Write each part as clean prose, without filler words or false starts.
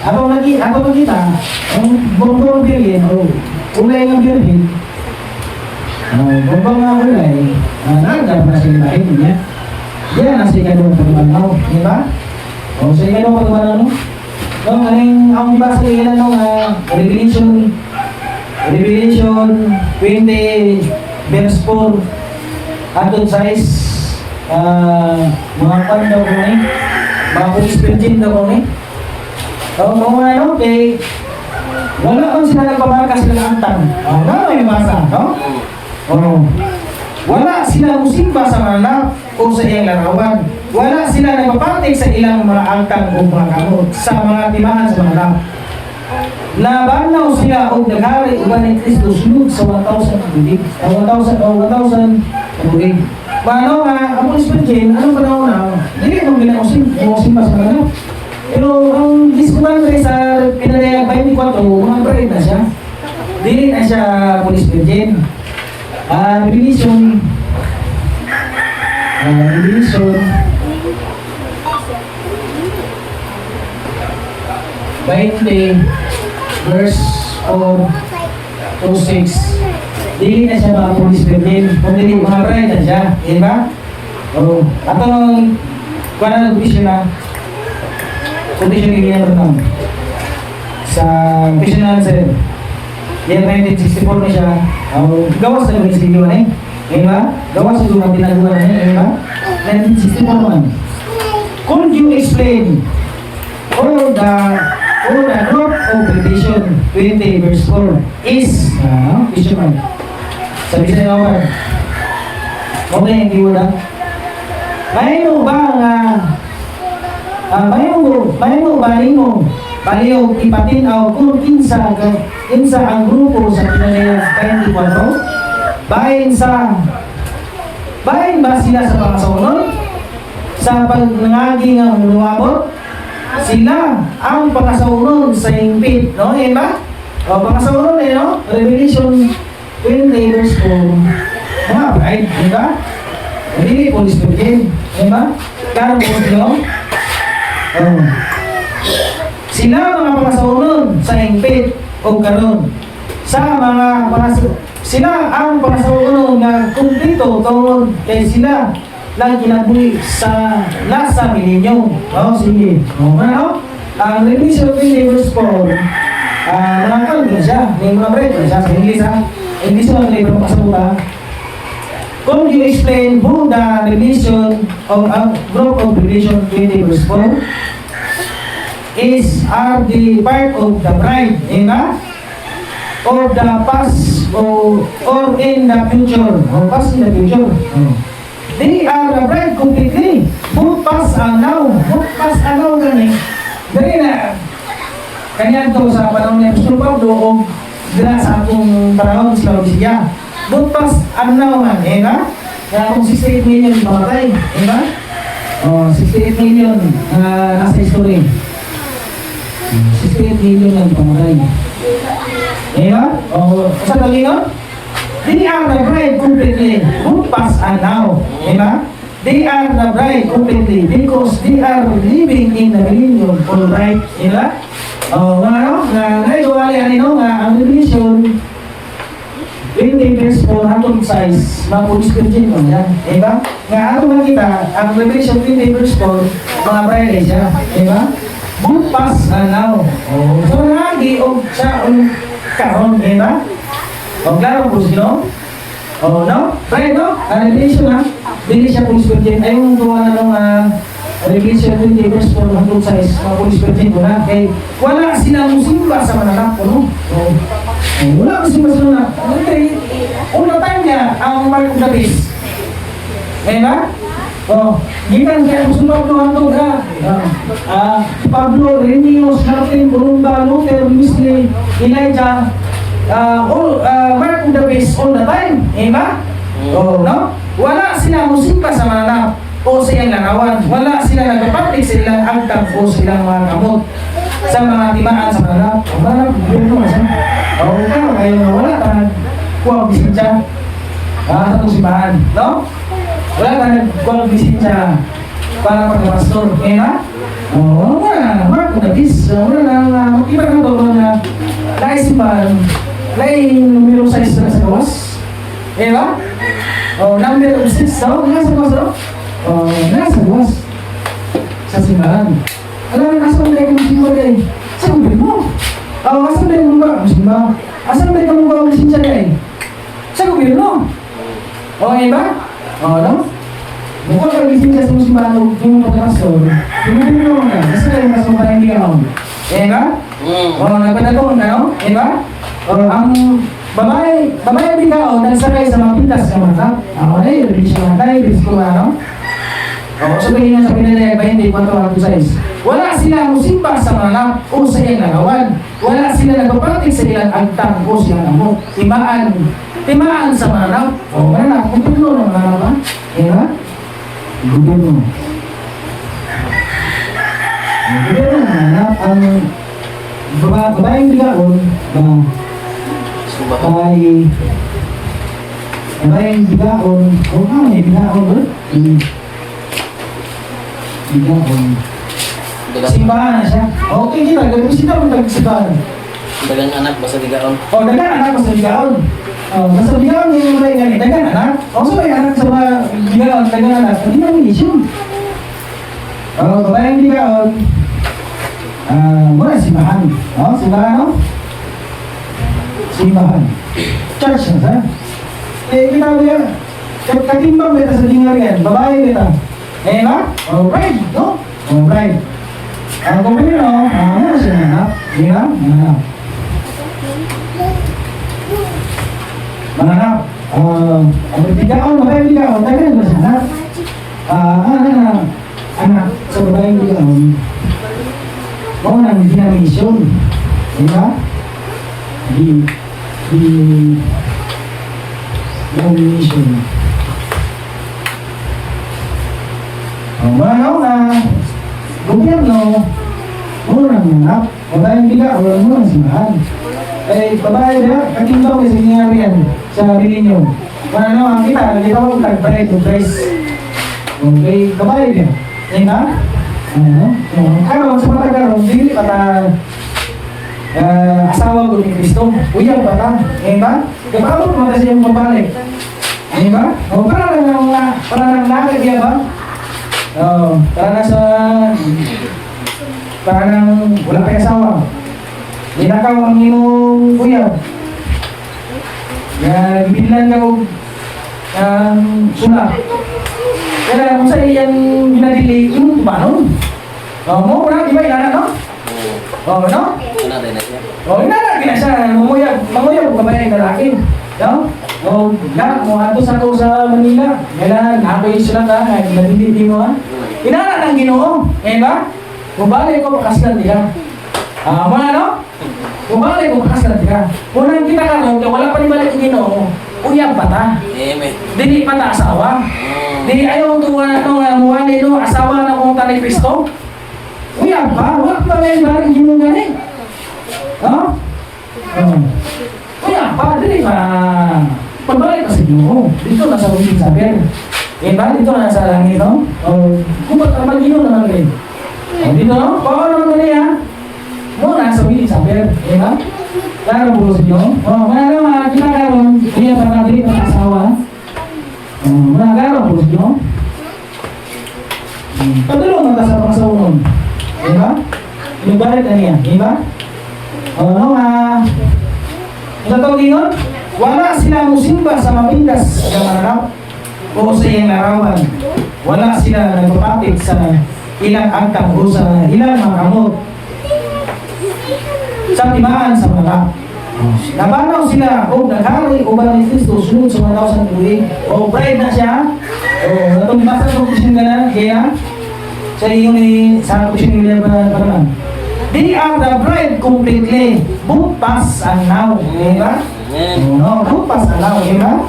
Ako nakita, ang bongbong birhen, o ulay ng birhen, bongbong nga ulay, nagdap na sa ibahin niya. Diyan na sa ikalawang pagmanaw, di ba? O sa ikalawang pagmanaw, no? Nung ang iba sa ilan nung Revelation 20 verse 4 atong size mga pan daw ko ni mga police virgin daw ko ni mga ano kay wala kang sila nagpapaka sila antang na may masa no? Wala sila musimba sa mananap o sa iyang larawan. Wala sila nagpapatik sa ilang mga angkang o mga kamot sa mga timahan sa mananap. Nabanaw sila o naghari uban ni Kristo sunod sa 1,000 tuig. 1,000 tuig. Paano nga, ang Police Virgin, anong panahon na? Hindi mo ginausimba sa mananap. Pero ang diskutan rin sa pinalaya 24, mga bride na siya. Dili na siya Police Virgin. Revelation 20 verse 4 to 6. Dili na siya mga Police Virgin, kundi mga bride na siya, di ba? Ato nung kuha na nag-vision na condition ni Ginebra sa vision na answer. Yan 1964 na siya. Gawas na yung isipin na diba? Gawas na yung pinagawa na diba? 1964 naman. Could you explain all the group of Revelation 20 verse 4 is question mark. Sabi sa naman. Okay, hindi mo na. Mayroon ba Palihog ipatinaw kung kinsa ang grupo sa pinalaya 24. Bahin ba sila sa pangasaunod? Sa pagnangagi ng luwabot? Sila ang pangasaunod sa hingpit, no? Ba? O pangasaunod no? Revelation 20 verse 4. Mga bride, di ba? Hindi Police Virgin, di ba? Kano po sila? Sila mga pangasaunod sa hingpit o karon sila ang pangasaunod nga kumpleto tungod kay sila lang kinabuhi sa nasa milenyo. Sige. Ano? Ang Revelation 20 verse 4 nakakal na siya. May mga bread na siya sa English English ang labor pasabuta. Could you explain who the Revelation of group of Revelation 20 verse 4 are the part of the bride, or the past or in the future, or past in the future. They are the bride completely. Both past and now. Gani. Dali na. Kanya to sa panahon ni Apostol Pablo o dila sa atong panahon sa Laodicea. Both past and now man, kaya kung 68 million pamatay, 68 million nasa history. 68 million ang pamatay. Sa talino? They are the bride completely. Both past and now. They are the bride completely because they are living in the millennium all right. Ang Revelation 20 verse 4 hatong size mga Police Virgin mo yan. Nga ato makita ang Revelation 20 verse 4 mga bride siya. Both past and now. So nangagi o sa karon, o klaro po sino? No? Right, no? Revelation Dili siya Police Virgin. Ayun gawa na ng Revelation 20 verse 4 hanggang size mga Police Virgin ko na. Kaya wala silang musimba sa mananap ko, no? Wala musimba sa mananap. Una time niya ang Mark of the Beast. Gikan kaya gusto Pablo hantog Pablo, Renius, Martin, Burumba, Luther, Wesley, Elijah, Mark of the Beast all the time. No? Wala sila musimba sa mananap o sa iyang larawan. Wala sila nagpapublic sa ilang angkang o sa ilang mga kamot sa mga timaan sa mananap. Mananap, yun naman siya. Kayo na wala ka kuwag bisensya sa itong simbahan. No? Wala ka nagkuwag bisensya para pagkapastor. Wala. Mark ko na bis. Wala na, iba ka ba na naisimbahan, numero 6 na sa gawas. Diba? O, number 6 daw, nasa gawas daw? O, nasa gawas. Sa simbahan. Alam mo, asan ba yung simbahan kayo? Sa gobyerno. O, asan ba yung mga simbahan? Asan ba yung mga lisensya kayo? Sa gobyerno. O, diba? O, no? Bukod ka lisensya sa simbahan yung pagkakastor, yung gobyerno na, kasi kayo mas mabalang hindi ka. Diba? O, nagpadagong ka, no? Diba? O, ang babae bigao, nagsakay sa mga pintas ng mata. Ako na yun, hindi siya matay, hindi ko ano. O, sabihin niya sa pinalaya, 24-26. Wala sila musimba sa mga o sa iyang nagawan. Wala sila nagpapatik sa ilang agtang o silang amok. Timaan sa mga o, wala, kumpilo ng mga ba? Diba? Gobyerno. Gobyerno ng mga ang babaeng bigaon, babaeng bigaon, o may bigaon, bigaon. Simbahan na siya. Okay, kita, gabisita mo tag-simbahan. Dagang anak basta bigaon. O, dagang anak basta bigaon. O, basta bigaon yung may ganit, dagang anak. O, so may anak sa mga bigaon, dagang anak, hindi na may issue. O, babaeng bigaon, muna simbahan. O, simbahan, no? Simbahan. Church na sa. Eh, kita mo yan. Katimbang kita sa dingar yan. Babae kita. Eh, ba? O, bride, no? O, bride. Ang gobyerno, ano siya na? Di ba? Mananap. Ang bigaon, babae bigaon, tagal ba siya? Anak sa babae bigaon, mo nang dinamisyon. Di ba? Dinamisyon. Manaw na gobyerno, murang manap, babaeng biga, walang murang simbahan. Eh, babae na, katimbang may singyari yan sa bili nyo. Manaw, ang kita, nagitaw ang tag-bread to price. Okay, babae na. Yan ba? Karon, sa mga karon, dili pata asawa ko ni Kristo. Uyang bata. Yan ba? Kapag mo kasi yung babalik. Yan ba? O, para lang nakagaya ba? Oh, parang wala kay asawa. Dinakaw ang iyong kuya. Bibilan ka sula. Kaya kung sa iyang ginadili, yung paano? Mo, wala, di ba inana, no? No? Inana din siya. Inana, gina siya. Manguyab ko kabayan ng lalaki. No? Mo atos ako sa Manila. Kailangan, nakoy sila ka, nagdili mo ha. Inana ng Ginoo, ba? Mubalik ko pakaslan nila. Mga no? Mubalik ko pakaslan nila. Unang kita ka no, wala pa rin balik ang Ginoo. Uyab pa ta. Dili pa ta asawa. Dili ayaw tuwa na itong muwali no, asawa na kong tanay Kristo. Uyab pa, wala pa rin balik ang Ginoo gani. Uyab pa, dili pa. Pagbalik ka sa Ginoo. Dito na sa Rubin Saber. Ba? Dito na sa langit, no? Kung ba't ang mag-ino naman rin? Dito, no? Baka naman rin, ha? No, nasa Rubin Saber. Ba? Klaro po sa inyo. Kaya naman, kinakaroon, kaya pa natin ang asawa. Klaro po sa inyo. Patulong ang sa pangasawon. Ba? Yung balit na niya. Ba? No, ito tawag yun? Wala sila musimba sa mapindas ng mananap o sa iyang larawan. Wala sila nagpapatik sa ilang agtang o sa ilang mga kamot. Sa timaan sa mga nabanaw sila o naghari o ba ni Kristo sunod sa 1,000 tuwing o bride na siya o natungmasa sa kusyon ka na kaya sa iyo ni sa kusyon nila pa naman. They are the bride completely. Bupas ang now. Diba? No, bupas ang now. Diba?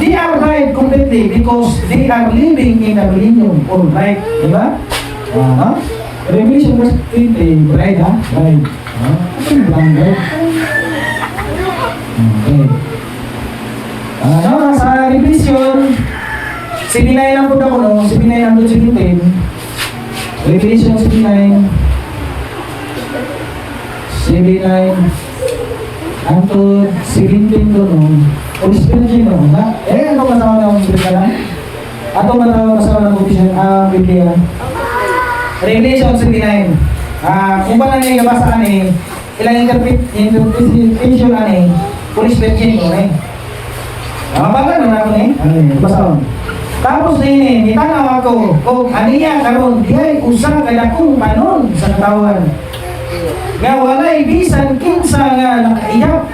They are bride completely because they are living in a millennium or bride. Diba? Revelation verse 20, bride ha? Bride. Ano yung bride? Okay. Sa Revelation, 79 lang po ako, no? 79 lang po 17. Revelation 79. 79, hangtod 17 doon, Holy Spirit no, ha? Ano kasama ng Biblia lang? Ato kasama ng Biblia. Revelation 79. Kung ba na nabasa ani, ilang interpretation ani, Holy Spirit no, baga na ako basa. Tapos ini, itanaw ako, o aniya karon diay usa ka dakong panon sa katawan. Nga walay bisan kinsa nga nakaiyap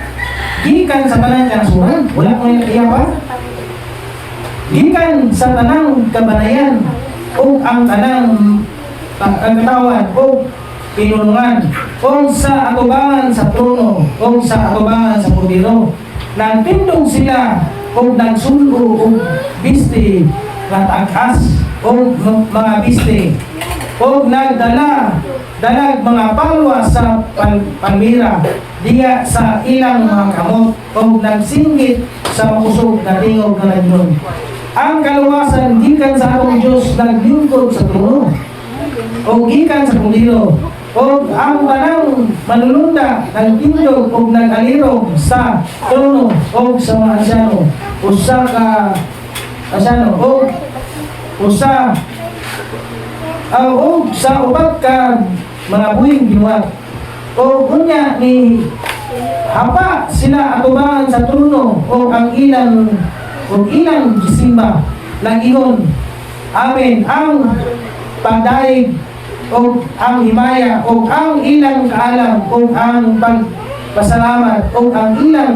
gikan sa tanan kanasuran, wala ko nakaiyap pa. Gikan sa tanang kabanayan o ang tanang katawan o pinulungan o sa atubangan sa trono o sa atubangan sa pudiro. Nagtindog sila o nagsulo o biste na takas o mga biste o nagdala dalag mga palwa sa palmira diya sa ilang mga kamot o nagsinggit sa makusog na tingog na nagnon. Ang kaluwasan gikan sa atong Diyos naglingkod sa trono o gikan sa pudiro o ang tanang manulunda nagtindog o nagalirog sa trono o sa mga asyano usa ka asyano o usa o sa upat ka mga buwing ginuwat o unya ni hapa sila atubangan sa trono o ang ilang gisimba nag-ingon amen ang pagdaig o ang himaya o ang ilang kaalam o ang pagpasalamat o ang ilang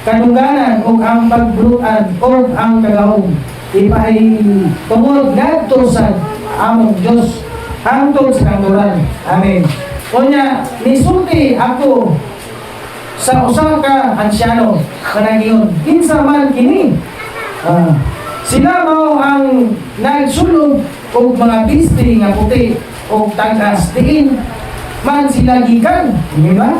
kadungganan o ang pagbulutan o ang kagahong ipahay tungod ngadto sa among Dios hangtod sa kanluran. Amen. Kunya nisulti ako sa usa ka ansyano kanang kinsa man kini sila mao ang nagsulog og mga biste nga puti og tagas diin man sila gikan, di ba?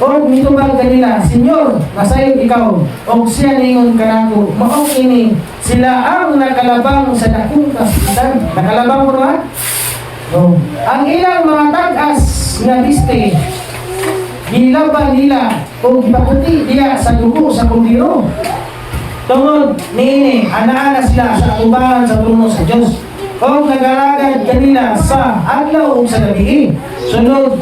O mitubag kanila, Senyor, masayon ikaw og siya ningon kanako mao kini sila ang nakalabang sa dakong kapitan. Nakalabang mo ba? Ang ilang mga tagas nga biste gilaban nila o gipaputi diya sa dugo sa kordero. Tungod niini, ana sila sa atubangan sa trono sa Diyos o nagalagad kanila sa adlaw o sa gabi sunod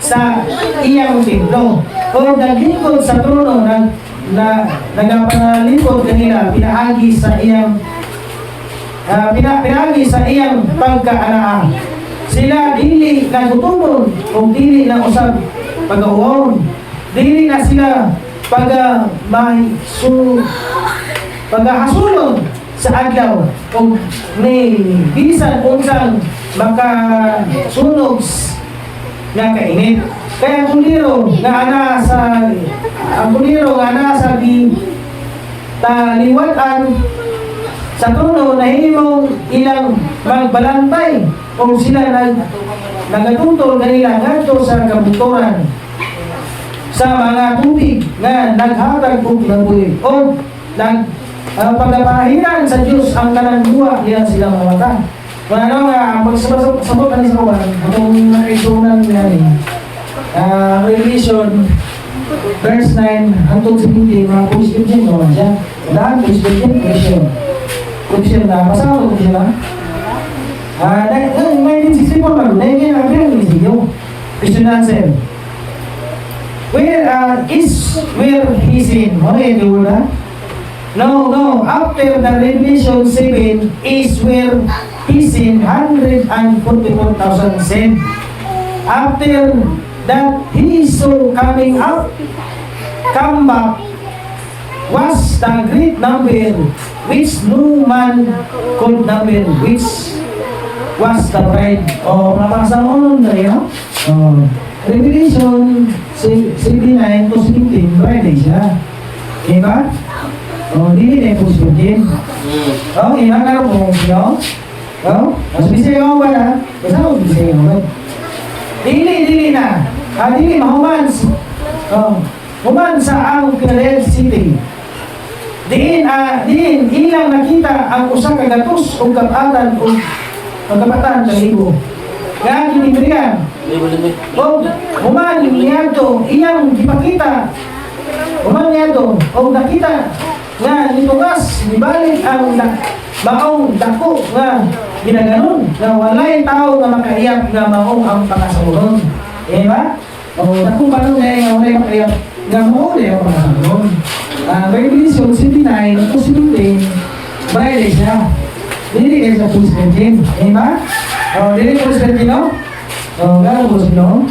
sa iyang templo o naglingkod sa trono nagapanalingkod kanila pinaagi sa iyang pinagi sa iyang pagkaanaa. Sila dili nagutumon o dili na usab pag-uwon. Dili na sila paghasulod sa adlaw o ni bisan unsang makasunog nga kainit. Kaya ang puliro nga ana sa taliwatan sa trono nahimong ilang magbalantay o sila nagatutol kanila ngadto sa kabutoran sa mga tubig nga naghatag og kinabuhi o pagpapahiran sa Diyos ang kanang buwa diyan silang mga mata. Kung ano nga pagsabot ani sa kawan atong nakaisunan ni Revelation verse 9 hangtod 17 mga Christian no siya. Daan Christian na pasal ko sila. May 1964 man, dahil ang bilang niyo. Christian answer. Where he sin? Ano yung dulo na? No. After the Revelation 7 is where he sin 144,000 sin. After that, he saw coming up, come back, was the great number which no man could number, which was the bride. Nabasa mo nun na yun, Revelation 79 to 17, bride siya. Diba? Dili na yung puspugin. Inakaro mo, mas bisayo mo ba na? Basta mo bisayo mo. Dili na. Dili mahuman. Human sa ang Philadelphia City. Diin ilang nakita ang usa ka gatos o kapatan o kapatan ng libo. nga ginibrihan. Libre. O human niya to, iyang gipakita. Human niya to, o nakita nga nitugas, nibalik ang maong dako nga ginaganon, nga walay tao nga makaiyak nga maong ang pakasaulon. Eh ba? O dako ba nung nga walay makaiyak nga maong ang pakasaulon. Revelation 79, posibleng, Friday siya. Dili kayo sa Pulis Virgin. Eh ba? O, dili Pulis Virgin, no? O, gano'n Pulis Virgin, no?